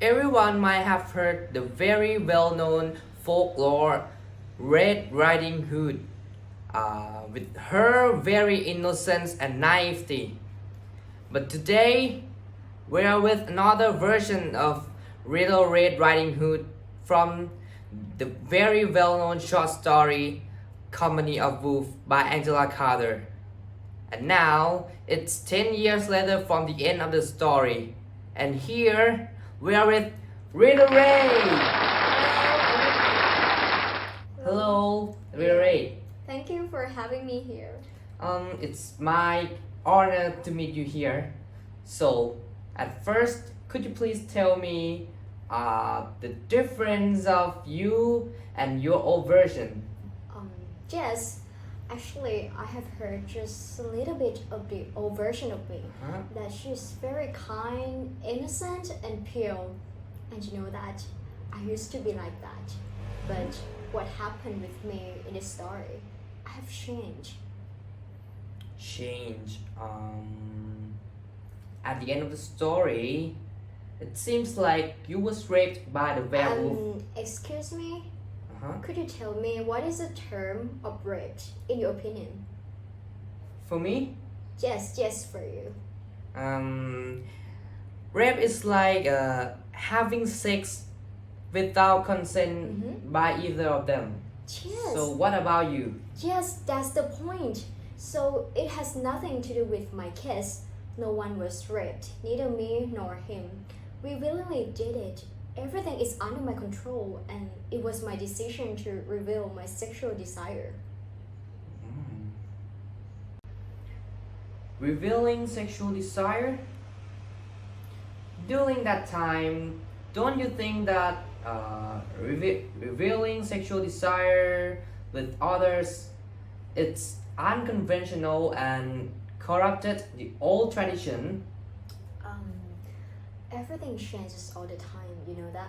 Everyone might have heard the very well-known folklore Red Riding Hood, with her very innocence and naivety. But today, we are with another version of Little Red Riding Hood from the very well-known short story Company of Wolf by Angela Carter. And now it's 10 years later from the end of the story. And here we are with Rita Ray. Hello, Rita Ray. Thank you for having me here. It's my honor to meet you here. So, at first, could you please tell me the difference of you and your old version? Yes, actually, I have heard just a little bit of the old version of me. Huh? That she's very kind, innocent, and pure. And you know that I used to be like that. But what happened with me in the story, I have changed. Change. At the end of the story, it seems like you was raped by the werewolf. Excuse me, Uh-huh. could you tell me what is the term of rape in your opinion? For me, Yes, for you. um, rape is like having sex without consent by either of them. Yes. So what about you? Yes, that's the point. So it has nothing to do with my case. No one was raped, neither me nor him. We willingly did it. Everything is under my control, and it was my decision to reveal my sexual desire. Revealing sexual desire? During that time, don't you think that revealing sexual desire with others, it's unconventional and corrupted the old tradition? Um, Everything changes all the time, you know that?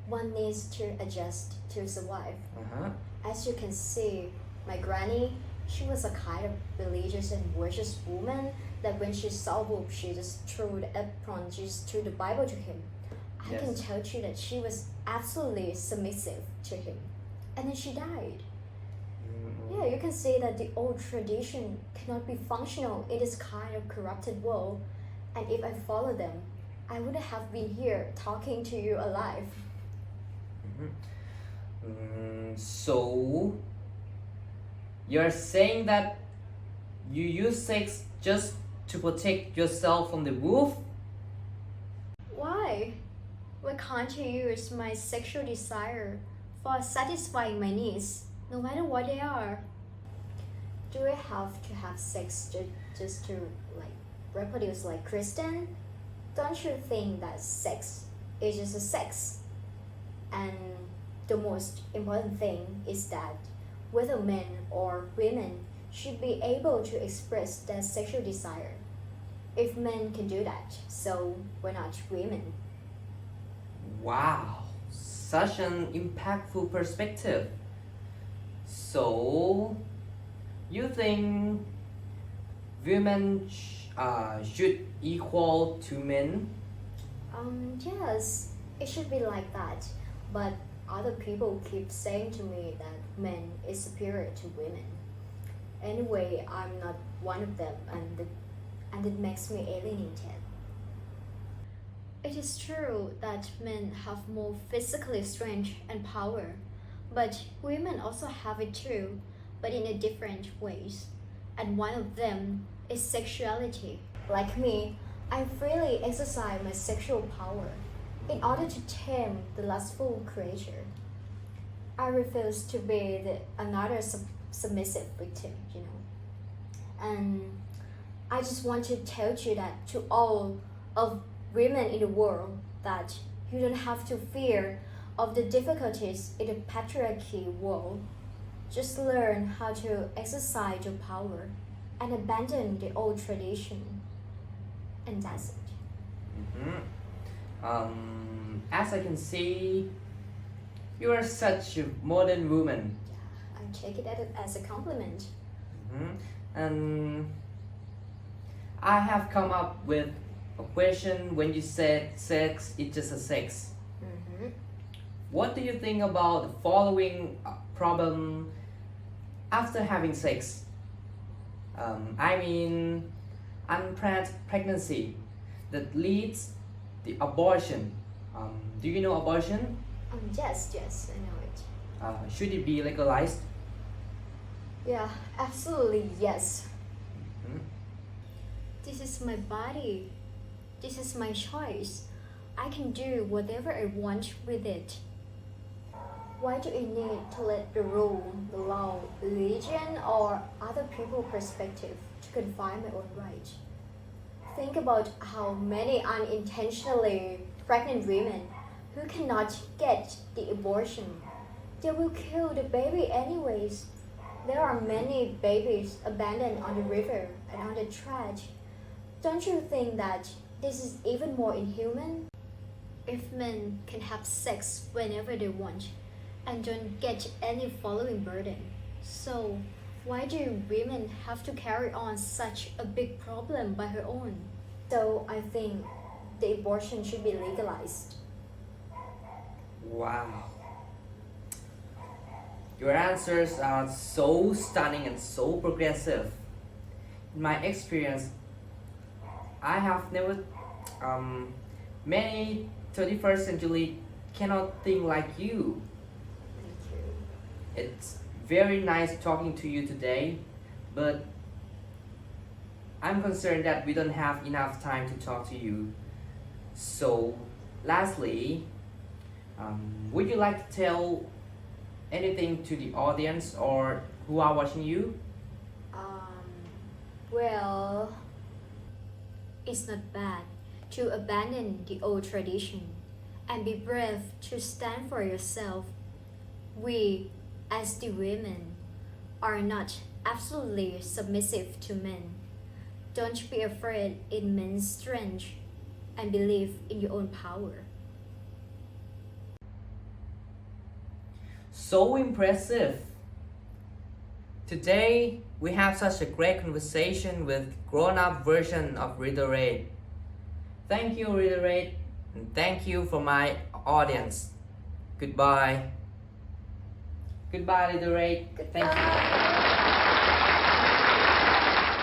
One needs to adjust to survive. Uh-huh. As you can see, my granny, she was a kind of religious and virtuous woman that when she saw Wolf, she just threw the apron, she just threw the Bible to him. I can Yes. tell you that she was absolutely submissive to him. And then she died. Yeah, you can see that the old tradition cannot be functional in this kind of corrupted world. And if I follow them, I wouldn't have been here talking to you alive. So, you're saying that you use sex just to protect yourself from the wolf? Why? Why can't you use my sexual desire for satisfying my needs, no matter what they are? Do I have to have sex just to like reproduce like Kristen? Don't you think that sex is just a sex? And the most important thing is that whether men or women should be able to express their sexual desire. If men can do that, so why not women? Wow, such an impactful perspective. So, you think women should equal to men? Yes, it should be like that. But other people keep saying to me that men is superior to women. Anyway, I'm not one of them, and it makes me alienated. It is true that men have more physical strength and power, but women also have it too, but in a different ways. And one of them is sexuality. Like me, I freely exercise my sexual power in order to tame the lustful creature. I refuse to be another submissive victim, you know. And I just want to tell you that to all of women in the world that you don't have to fear of the difficulties in the patriarchy world. Just learn how to exercise your power and abandon the old tradition. And that's it. As I can see, you are such a modern woman. Yeah, I take it as a compliment. And I have come up with a question when you said sex is just a sex. Mm-hmm. What do you think about the following problem after having sex? I mean, unplanned pregnancy that leads the abortion. Do you know abortion? Yes, I know it. Should it be legalized? Yeah, absolutely yes. Hmm? This is my body. This is my choice. I can do whatever I want with it. Why do I need to let the rule, the law, religion, or other people's perspective to confine my own right? Think about how many unintentionally pregnant women who cannot get the abortion. They will kill the baby anyways. There are many babies abandoned on the river and on the trash. Don't you think that this is even more inhuman? If men can have sex whenever they want and don't get any following burden, so why do women have to carry on such a big problem by her own? So I think the abortion should be legalized. Wow. Your answers are so stunning and so progressive. In my experience, I have never, many 21st century cannot think like you. Thank you. It's very nice talking to you today, but I'm concerned that we don't have enough time to talk to you. So, lastly, would you like to tell anything to the audience or who are watching you? Well, it's not bad to abandon the old tradition and be brave to stand for yourself. We, as the women, are not absolutely submissive to men. Don't be afraid in men's strength and believe in your own power. So impressive. Today, we have such a great conversation with grown-up version of Reader Rate. Thank you, Reader Rate, and thank you for my audience. Goodbye. Goodbye, Reader Rate. Thank you.